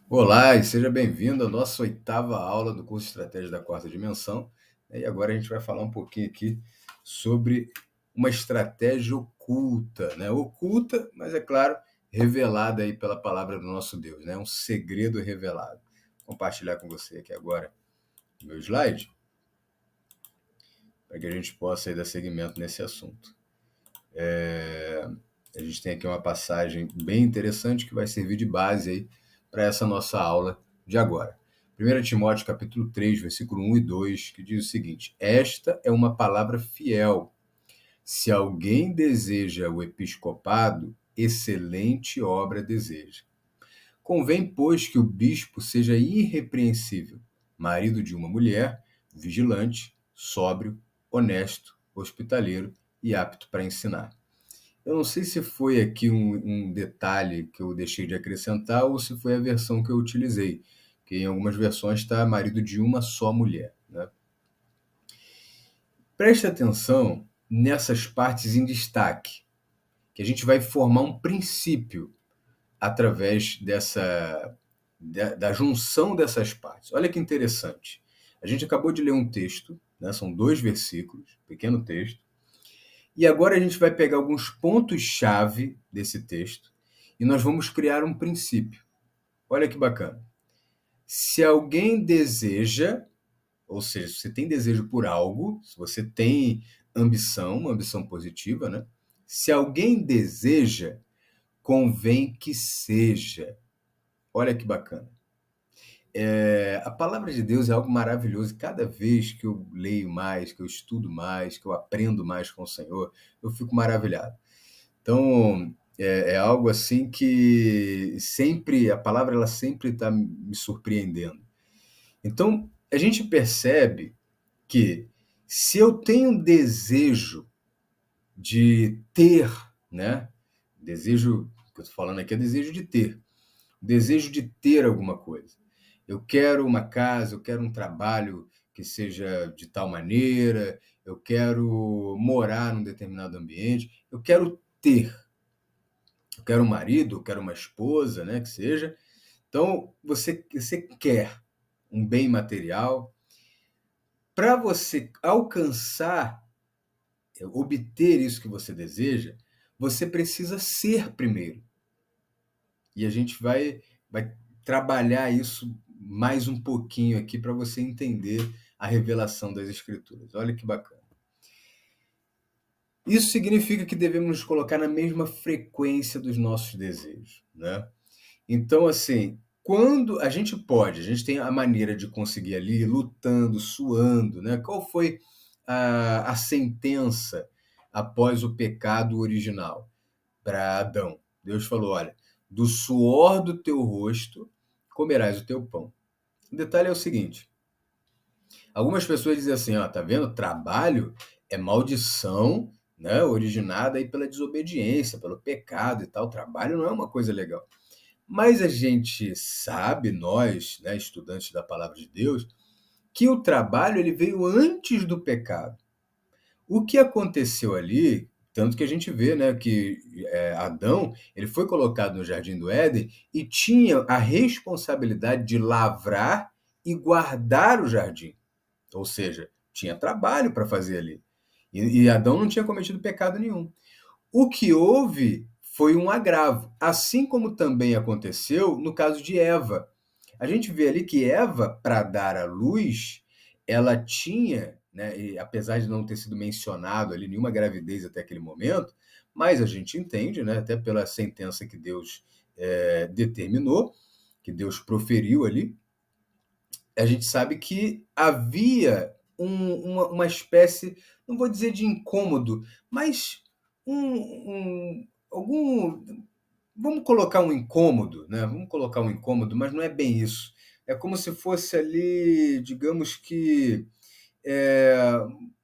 Olá e seja bem-vindo à nossa oitava aula do curso Estratégia da Quarta Dimensão. E agora a gente vai falar um pouquinho aqui sobre uma estratégia oculta, né? Oculta, mas é claro, revelada aí pela palavra do nosso Deus, né? Um segredo revelado. Vou compartilhar com você aqui agora o meu slide para que a gente possa aí dar seguimento nesse assunto. A gente tem aqui uma passagem bem interessante que vai servir de base aí para essa nossa aula de agora. 1 Timóteo capítulo 3, versículo 1 e 2, que diz o seguinte: Esta é uma palavra fiel. Se alguém deseja o episcopado, excelente obra deseja. Convém, pois, que o bispo seja irrepreensível, marido de uma mulher, vigilante, sóbrio, honesto, hospitaleiro e apto para ensinar. Eu não sei se foi aqui um detalhe que eu deixei de acrescentar ou se foi a versão que eu utilizei, que em algumas versões está marido de uma só mulher, né? Preste atenção nessas partes em destaque, que a gente vai formar um princípio através da junção dessas partes. Olha que interessante. A gente acabou de ler um texto, né? São 2 versículos, pequeno texto. E agora a gente vai pegar alguns pontos-chave desse texto e nós vamos criar um princípio. Olha que bacana. Se alguém deseja, ou seja, se você tem desejo por algo, se você tem ambição, uma ambição positiva, né? Se alguém deseja, convém que seja. Olha que bacana. A palavra de Deus é algo maravilhoso. Cada vez que eu leio mais, que eu estudo mais, que eu aprendo mais com o Senhor, eu fico maravilhado. Então, é algo assim que sempre, a palavra ela sempre está me surpreendendo. Então, a gente percebe que se eu tenho desejo de ter, né? Desejo, que eu estou falando aqui é desejo de ter. Desejo de ter alguma coisa. Eu quero uma casa, eu quero um trabalho que seja de tal maneira, eu quero morar num determinado ambiente, eu quero ter. Eu quero um marido, eu quero uma esposa, né, que seja. Então, você quer um bem material. Para você alcançar, obter isso que você deseja, você precisa ser primeiro. E a gente vai trabalhar isso mais um pouquinho aqui para você entender a revelação das Escrituras. Olha que bacana. Isso significa que devemos nos colocar na mesma frequência dos nossos desejos, né? Então, assim, quando a gente tem a maneira de conseguir ali lutando, suando, né? Qual foi a sentença após o pecado original para Adão? Deus falou: olha, do suor do teu rosto comerás o teu pão. O detalhe é o seguinte: algumas pessoas dizem assim, ó, tá vendo? Trabalho é maldição, né? Originada aí pela desobediência, pelo pecado e tal. Trabalho não é uma coisa legal. Mas a gente sabe, nós, né, estudantes da palavra de Deus, que o trabalho ele veio antes do pecado. O que aconteceu ali, tanto que a gente vê, né, que Adão ele foi colocado no Jardim do Éden e tinha a responsabilidade de lavrar e guardar o jardim. Ou seja, tinha trabalho para fazer ali. E Adão não tinha cometido pecado nenhum. O que houve foi um agravo, assim como também aconteceu no caso de Eva. A gente vê ali que Eva, para dar à luz, ela tinha, né, e apesar de não ter sido mencionado ali nenhuma gravidez até aquele momento, mas a gente entende, né, até pela sentença que Deus determinou, que Deus proferiu ali, a gente sabe que havia uma espécie, não vou dizer de incômodo, mas algum. Vamos colocar um incômodo, né? Vamos colocar um incômodo, mas não é bem isso. É como se fosse ali, digamos que é,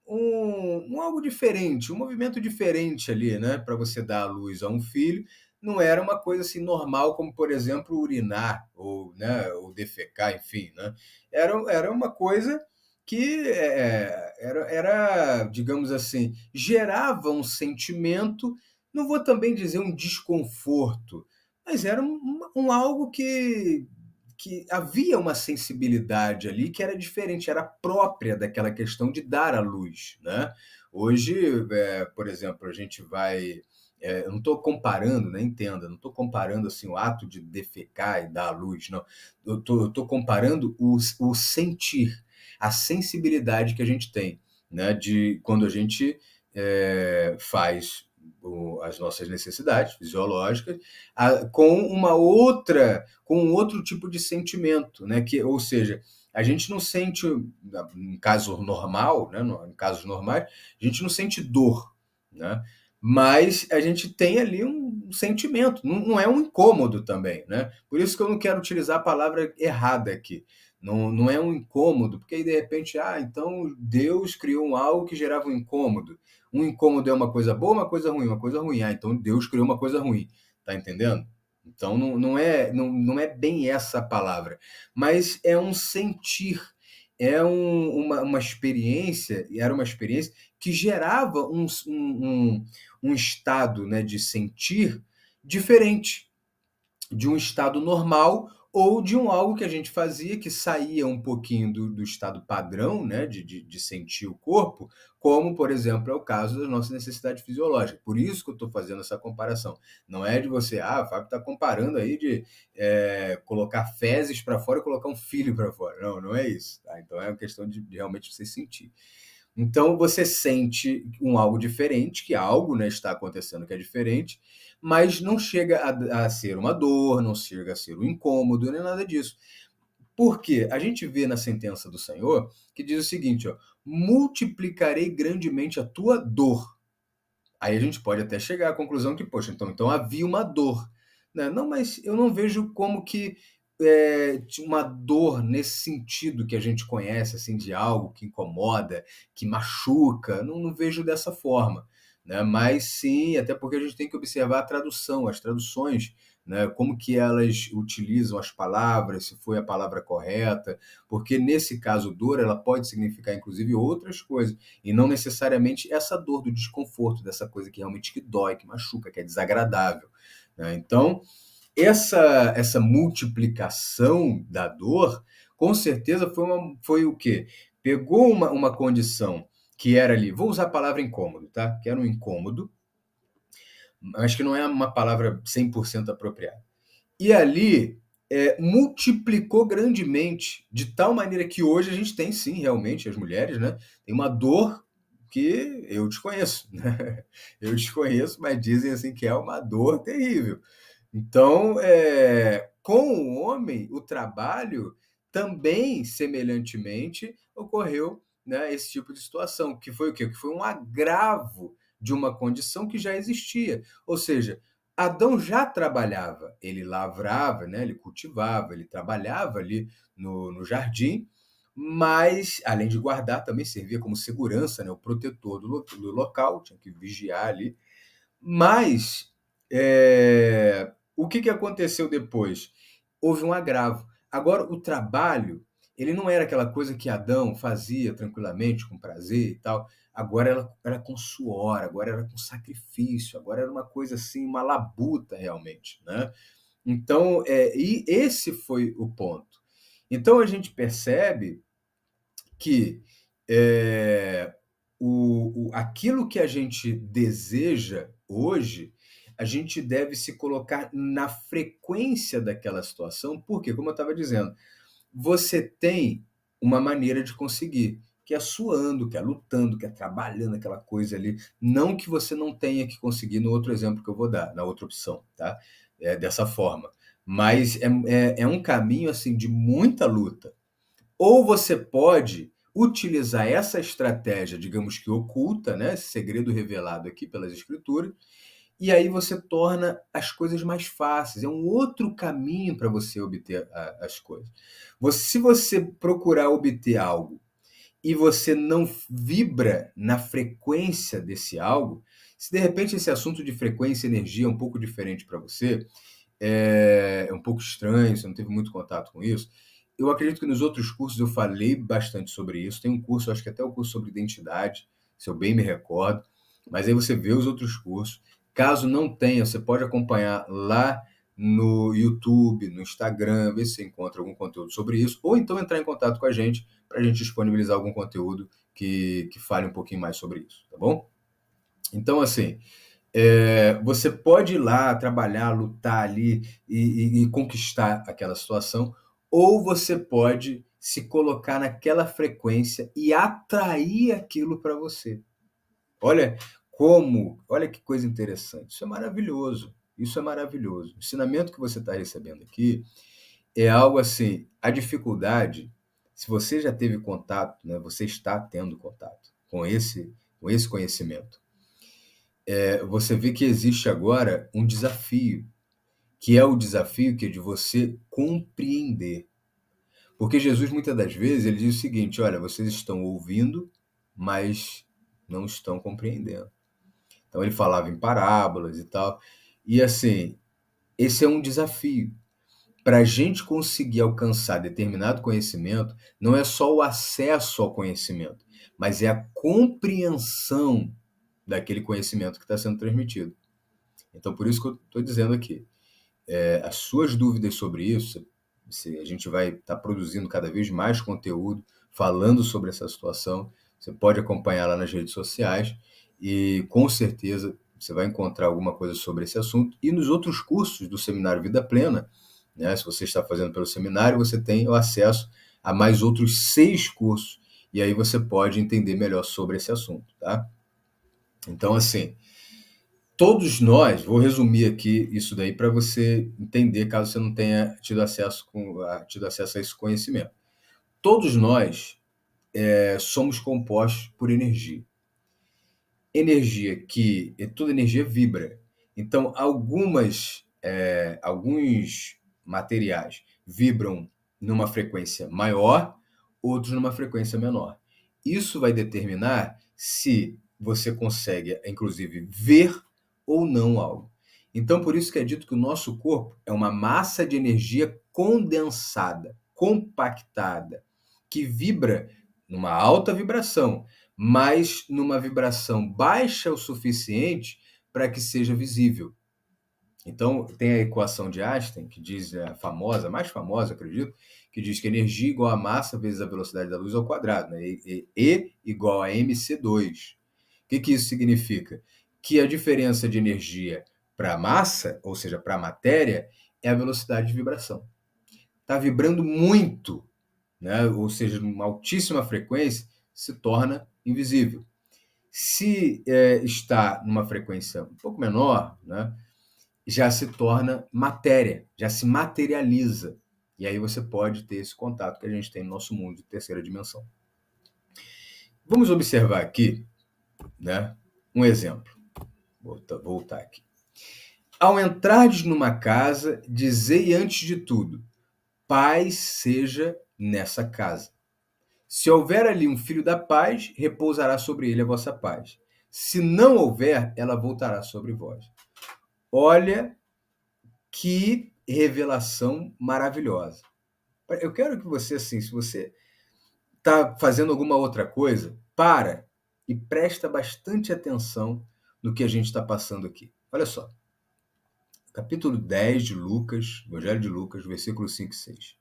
um algo diferente, um movimento diferente ali, né? Para você dar à luz a um filho, não era uma coisa assim normal, como por exemplo urinar ou, né, ou defecar, enfim, né? Era uma coisa que digamos assim, gerava um sentimento, não vou também dizer um desconforto, mas era um algo que havia uma sensibilidade ali que era diferente, era própria daquela questão de dar à luz, né? Hoje, por exemplo, a gente vai. Eu não estou comparando, né? Entenda, não estou comparando assim, o ato de defecar e dar à luz, não. Eu estou comparando o sentir, a sensibilidade que a gente tem, né? De quando a gente faz as nossas necessidades fisiológicas com um outro tipo de sentimento, né? Ou seja, a gente não sente, em caso normal, né? Em casos normais, a gente não sente dor, né? Mas a gente tem ali um sentimento, não é um incômodo também, né? Por isso que eu não quero utilizar a palavra errada aqui. Não é um incômodo, porque aí de repente, então Deus criou algo que gerava um incômodo. Um incômodo é uma coisa boa, uma coisa ruim, uma coisa ruim. Então Deus criou uma coisa ruim, tá entendendo? Então não é bem essa a palavra, mas é um sentir, uma experiência, e era uma experiência que gerava um estado, né, de sentir diferente de um estado normal ou de algo que a gente fazia que saía um pouquinho do estado padrão, né, de sentir o corpo, como, por exemplo, é o caso da nossa necessidade fisiológica. Por isso que eu estou fazendo essa comparação. Não é de você, o Fábio está comparando aí de colocar fezes para fora e colocar um filho para fora. Não é isso. Tá? Então é uma questão de realmente você sentir. Então você sente algo diferente, que algo, né, está acontecendo que é diferente, mas não chega a ser uma dor, não chega a ser um incômodo, nem nada disso. Por quê? A gente vê na sentença do Senhor que diz o seguinte, ó, multiplicarei grandemente a tua dor. Aí a gente pode até chegar à conclusão que, poxa, então havia uma dor. Né? Não, mas eu não vejo como que uma dor nesse sentido que a gente conhece, assim, de algo que incomoda, que machuca, não vejo dessa forma. Né? Mas sim, até porque a gente tem que observar a tradução, as traduções, né? Como que elas utilizam as palavras, se foi a palavra correta, porque nesse caso dor, ela pode significar inclusive outras coisas, e não necessariamente essa dor do desconforto, dessa coisa que realmente que dói, que machuca, que é desagradável. Né? Então, essa multiplicação da dor, com certeza foi o quê? Pegou uma condição que era ali, vou usar a palavra incômodo, tá? Que era um incômodo, acho que não é uma palavra 100% apropriada. E ali multiplicou grandemente, de tal maneira que hoje a gente tem sim, realmente, as mulheres, né? Tem uma dor que eu desconheço, né? Eu desconheço, mas dizem assim que é uma dor terrível. Então, com o homem, o trabalho também, semelhantemente, ocorreu, né, esse tipo de situação, que foi o quê? Que foi um agravo de uma condição que já existia. Ou seja, Adão já trabalhava, ele lavrava, né, ele cultivava, ele trabalhava ali no jardim, mas, além de guardar, também servia como segurança, né, o protetor do local, tinha que vigiar ali. Mas o que aconteceu depois? Houve um agravo. Agora, o trabalho, ele não era aquela coisa que Adão fazia tranquilamente, com prazer e tal. Agora era com suor, agora era com sacrifício, agora era uma coisa assim, uma labuta realmente. Né? Então, e esse foi o ponto. Então, a gente percebe que aquilo que a gente deseja hoje, a gente deve se colocar na frequência daquela situação, porque, como eu estava dizendo, você tem uma maneira de conseguir, que é suando, que é lutando, que é trabalhando aquela coisa ali. Não que você não tenha que conseguir no outro exemplo que eu vou dar, na outra opção, tá? Dessa forma. Mas é um caminho assim de muita luta. Ou você pode utilizar essa estratégia, digamos que oculta, né, esse segredo revelado aqui pelas escrituras, e aí você torna as coisas mais fáceis. É um outro caminho para você obter as coisas. Se você procurar obter algo e você não vibra na frequência desse algo, se de repente esse assunto de frequência e energia é um pouco diferente para você, é um pouco estranho, você não teve muito contato com isso, eu acredito que nos outros cursos eu falei bastante sobre isso. Tem um curso, acho que até o curso sobre identidade, se eu bem me recordo, mas aí você vê os outros cursos. Caso não tenha, você pode acompanhar lá no YouTube, no Instagram, ver se você encontra algum conteúdo sobre isso, ou então entrar em contato com a gente para a gente disponibilizar algum conteúdo que fale um pouquinho mais sobre isso, tá bom? Então, assim, você pode ir lá trabalhar, lutar ali e conquistar aquela situação, ou você pode se colocar naquela frequência e atrair aquilo para você. Olha olha que coisa interessante. Isso é maravilhoso. Isso é maravilhoso. O ensinamento que você está recebendo aqui é algo assim, a dificuldade, se você já teve contato, né, você está tendo contato com esse conhecimento. Você vê que existe agora um desafio, que é o desafio que é de você compreender. Porque Jesus, muitas das vezes, ele diz o seguinte: olha, vocês estão ouvindo, mas não estão compreendendo. Então ele falava em parábolas e tal. E assim, esse é um desafio. Para a gente conseguir alcançar determinado conhecimento, não é só o acesso ao conhecimento, mas é a compreensão daquele conhecimento que está sendo transmitido. Então, por isso que eu estou dizendo aqui, as suas dúvidas sobre isso, a gente vai estar produzindo cada vez mais conteúdo falando sobre essa situação. Você pode acompanhar lá nas redes sociais e com certeza você vai encontrar alguma coisa sobre esse assunto. E nos outros cursos do Seminário Vida Plena, né, se você está fazendo pelo seminário, você tem o acesso a mais outros 6 cursos. E aí você pode entender melhor sobre esse assunto, tá? Então, assim, todos nós, vou resumir aqui isso daí para você entender, caso você não tenha tido acesso a esse conhecimento. Todos nós somos compostos por energia. Toda energia vibra. Então, alguns materiais vibram numa frequência maior, outros numa frequência menor. Isso vai determinar se você consegue, inclusive, ver ou não algo. Então, por isso que é dito que o nosso corpo é uma massa de energia condensada, compactada, que vibra numa alta vibração, mas numa vibração baixa o suficiente para que seja visível. Então, tem a equação de Einstein, que diz, a famosa, mais famosa, acredito, que diz que energia igual a massa vezes a velocidade da luz ao quadrado, né? E igual a mc2. O que isso significa? Que a diferença de energia para a massa, ou seja, para a matéria, é a velocidade de vibração. Está vibrando muito, né? Ou seja, numa altíssima frequência, se torna invisível. Se está numa frequência um pouco menor, né, já se torna matéria, já se materializa. E aí você pode ter esse contato que a gente tem no nosso mundo de terceira dimensão. Vamos observar aqui, né, um exemplo. Vou voltar aqui. Ao entrares numa casa, dizei antes de tudo, paz seja nessa casa. Se houver ali um filho da paz, repousará sobre ele a vossa paz. Se não houver, ela voltará sobre vós. Olha que revelação maravilhosa. Eu quero que você, assim, se você está fazendo alguma outra coisa, para e presta bastante atenção no que a gente está passando aqui. Olha só. Capítulo 10 de Lucas, Evangelho de Lucas, versículos 5 e 6.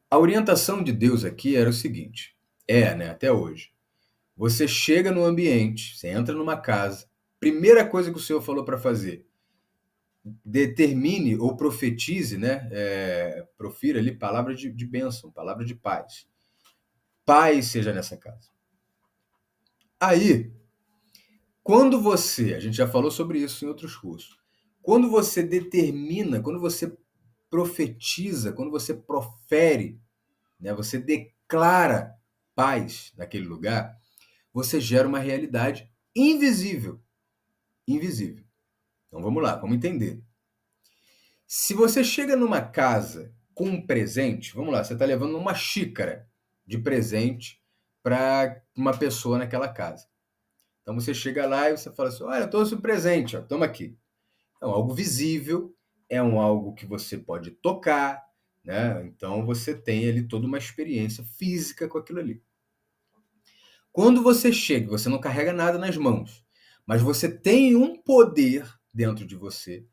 A orientação de Deus aqui era o seguinte, né, até hoje. Você chega no ambiente, você entra numa casa, primeira coisa que o Senhor falou para fazer, determine ou profetize, né? Profira ali palavra de bênção, palavra de paz. Paz seja nessa casa. Aí, a gente já falou sobre isso em outros cursos, quando você determina, quando você profetiza, quando você profere, né? Você declara paz naquele lugar, você gera uma realidade invisível. Invisível. Então vamos lá, vamos entender. Se você chega numa casa com um presente, vamos lá, você está levando uma xícara de presente para uma pessoa naquela casa. Então você chega lá e você fala assim, olha, eu trouxe um presente, ó, toma aqui. É algo visível, algo que você pode tocar, né? Então você tem ali toda uma experiência física com aquilo ali. Quando você chega, você não carrega nada nas mãos, mas você tem um poder dentro de você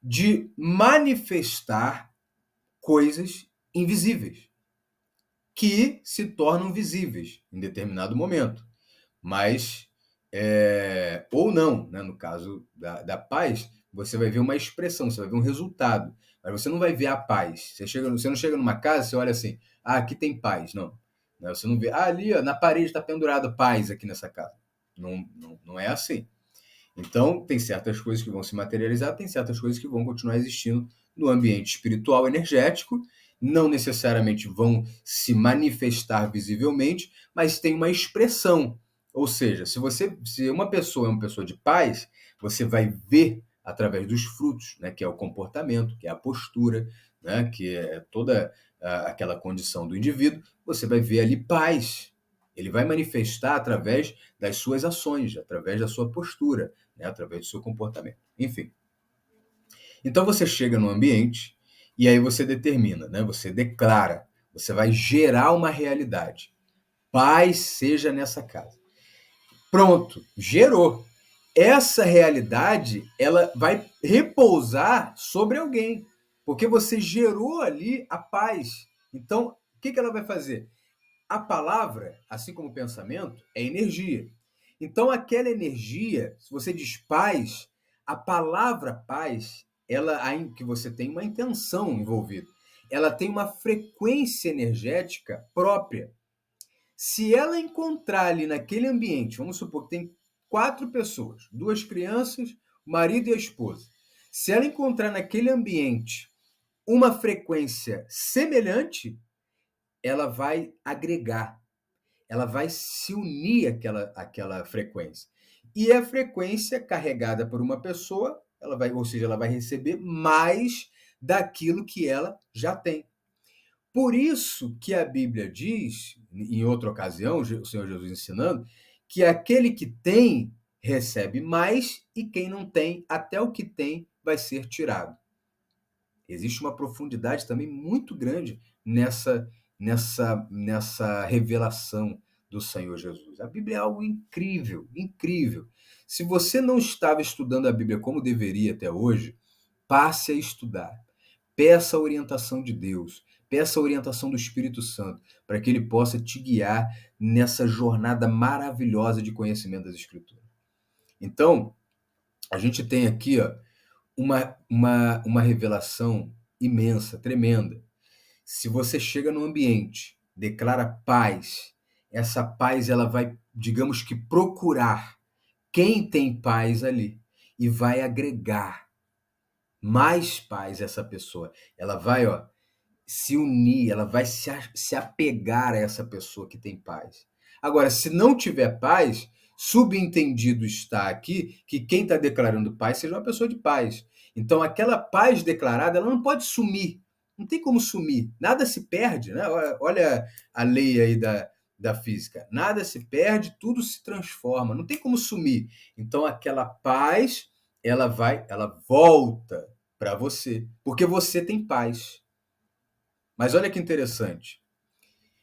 de manifestar coisas invisíveis, que se tornam visíveis em determinado momento. Mas, ou não, né? No caso da paz, você vai ver uma expressão, você vai ver um resultado, mas você não vai ver a paz. Você não chega numa casa, você olha assim, aqui tem paz. Não. Né? Você não vê, ali ó, na parede está pendurado paz aqui nessa casa. Não é assim. Então, tem certas coisas que vão se materializar, tem certas coisas que vão continuar existindo no ambiente espiritual energético, não necessariamente vão se manifestar visivelmente, mas tem uma expressão. Ou seja, se uma pessoa é uma pessoa de paz, você vai ver através dos frutos, né, que é o comportamento, que é a postura, né, que é toda aquela condição do indivíduo, você vai ver ali paz. Ele vai manifestar através das suas ações, através da sua postura, né, através do seu comportamento. Enfim. Então você chega no ambiente e aí você determina, né, você declara, você vai gerar uma realidade. Paz seja nessa casa. Pronto, gerou. Essa realidade, ela vai repousar sobre alguém, porque você gerou ali a paz. Então, o que ela vai fazer? A palavra, assim como o pensamento, é energia. Então, aquela energia, se você diz paz, a palavra paz, ela, que você tem uma intenção envolvida, ela tem uma frequência energética própria. Se ela encontrar ali naquele ambiente, vamos supor que tem 4 pessoas, 2 crianças, o marido e a esposa. Se ela encontrar naquele ambiente uma frequência semelhante, ela vai agregar, ela vai se unir àquela frequência. E a frequência carregada por uma pessoa, ou seja, ela vai receber mais daquilo que ela já tem. Por isso que a Bíblia diz, em outra ocasião, o Senhor Jesus ensinando, que aquele que tem recebe mais e quem não tem, até o que tem vai ser tirado. Existe uma profundidade também muito grande nessa revelação do Senhor Jesus. A Bíblia é algo incrível, incrível. Se você não estava estudando a Bíblia como deveria até hoje, passe a estudar. Peça a orientação de Deus, peça a orientação do Espírito Santo, para que ele possa te guiar nessa jornada maravilhosa de conhecimento das Escrituras. Então, a gente tem aqui ó, uma revelação imensa, tremenda. Se você chega no ambiente, declara paz, essa paz ela vai, digamos que, procurar quem tem paz ali e vai agregar mais paz a essa pessoa. Ela vai, ó, se unir, ela vai se apegar a essa pessoa que tem paz. Agora, se não tiver paz, subentendido está aqui que quem está declarando paz seja uma pessoa de paz. Então, aquela paz declarada, ela não pode sumir. Não tem como sumir. Nada se perde, né? Olha a lei aí da física. Nada se perde, tudo se transforma. Não tem como sumir. Então, aquela paz, ela volta para você, porque você tem paz. Mas olha que interessante.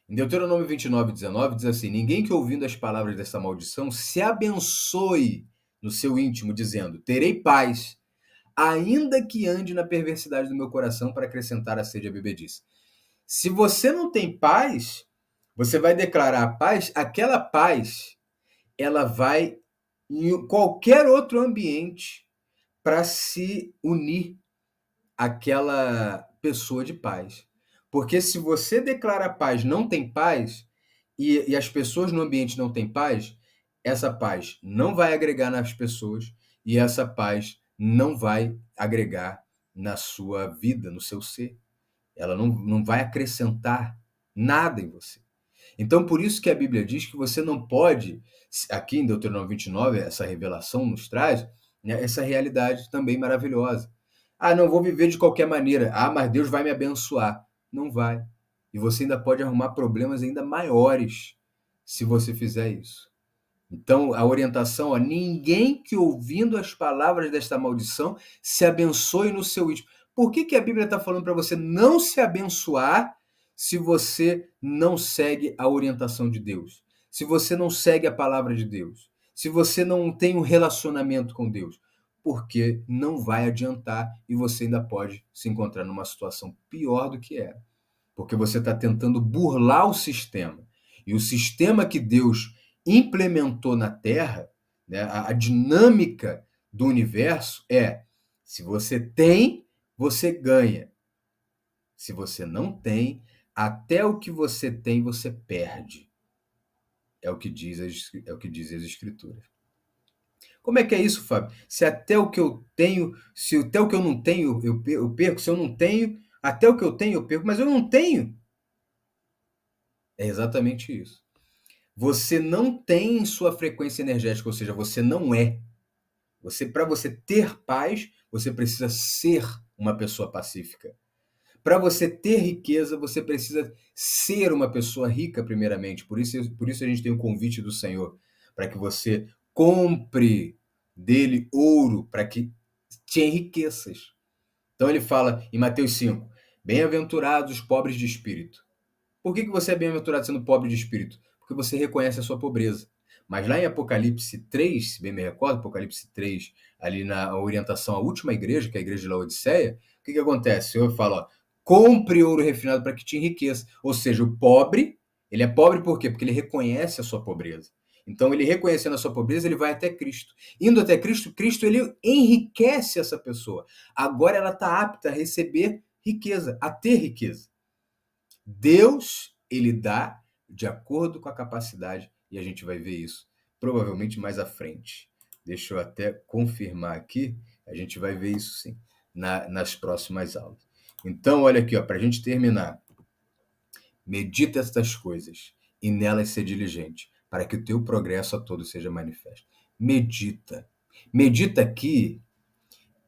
Em Deuteronômio 29:19 diz assim: ninguém que ouvindo as palavras dessa maldição se abençoe no seu íntimo, dizendo: terei paz, ainda que ande na perversidade do meu coração para acrescentar a sede à bebedice. Se você não tem paz, você vai declarar a paz, aquela paz, ela vai em qualquer outro ambiente para se unir àquela pessoa de paz. Porque se você declara paz, não tem paz, e as pessoas no ambiente não têm paz, essa paz não vai agregar nas pessoas e essa paz não vai agregar na sua vida, no seu ser. Ela não vai acrescentar nada em você. Então, por isso que a Bíblia diz que você não pode, aqui em Deuteronômio 29, essa revelação nos traz, né, essa realidade também maravilhosa. Não vou viver de qualquer maneira. Mas Deus vai me abençoar. Não vai. E você ainda pode arrumar problemas ainda maiores se você fizer isso. Então, a orientação, ninguém que ouvindo as palavras desta maldição se abençoe no seu íntimo. Por que a Bíblia está falando para você não se abençoar se você não segue a orientação de Deus? Se você não segue a palavra de Deus? Se você não tem um relacionamento com Deus? porque não vai adiantar e você ainda pode se encontrar numa situação pior do que era, porque você está tentando burlar o sistema. E o sistema que Deus implementou na Terra, né, a dinâmica do universo é: se você tem, você ganha. Se você não tem, até o que você tem, você perde. É o que diz é o que dizem as Escrituras. Como é que é isso, Fábio? Se até o que eu tenho, se até o que eu não tenho, eu perco, se eu não tenho, até o que eu tenho, eu perco, mas eu não tenho. É exatamente isso. Você não tem sua frequência energética, ou seja, você não é. Para você ter paz, você precisa ser uma pessoa pacífica. Para você ter riqueza, você precisa ser uma pessoa rica, primeiramente. Por isso a gente tem o convite do Senhor, para que você compre dele ouro, para que te enriqueças. Então ele fala em Mateus 5, bem-aventurados os pobres de espírito. Por que você é bem-aventurado sendo pobre de espírito? Porque você reconhece a sua pobreza. Mas lá em Apocalipse 3, se bem me recordo, Apocalipse 3, ali na orientação à última igreja, que é a igreja de Laodiceia, o que acontece? O Senhor fala, ó, compre ouro refinado para que te enriqueça. Ou seja, o pobre, ele é pobre por quê? Porque ele reconhece a sua pobreza. Então, ele reconhecendo a sua pobreza, ele vai até Cristo. Indo até Cristo, Cristo ele enriquece essa pessoa. Agora ela está apta a receber riqueza, a ter riqueza. Deus, ele dá de acordo com a capacidade, e a gente vai ver isso provavelmente mais à frente. Deixa eu até confirmar aqui, a gente vai ver isso sim nas próximas aulas. Então, olha aqui, para a gente terminar. Medita estas coisas e nelas ser diligente, para que o teu progresso a todos seja manifesto. Medita. Medita aqui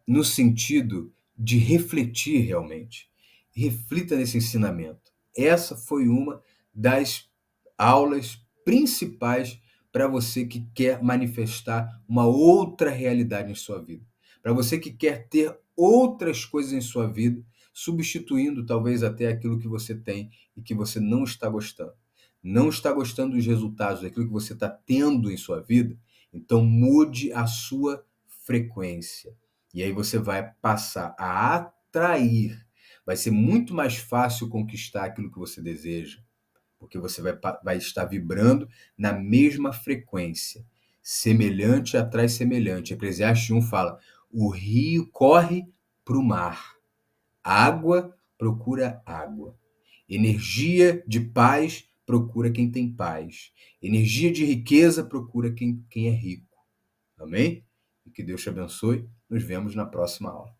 no sentido de refletir realmente. Reflita nesse ensinamento. Essa foi uma das aulas principais para você que quer manifestar uma outra realidade em sua vida. Para você que quer ter outras coisas em sua vida, substituindo talvez até aquilo que você tem e que você não está gostando. Não está gostando dos resultados daquilo que você está tendo em sua vida? Então mude a sua frequência. E aí você vai passar a atrair. Vai ser muito mais fácil conquistar aquilo que você deseja, porque você vai estar vibrando na mesma frequência. Semelhante atrai semelhante. Eclesiastes 1 fala: o rio corre para o mar, água procura água. Energia de paz procura quem tem paz. Energia de riqueza procura quem é rico. Amém? E que Deus te abençoe. Nos vemos na próxima aula.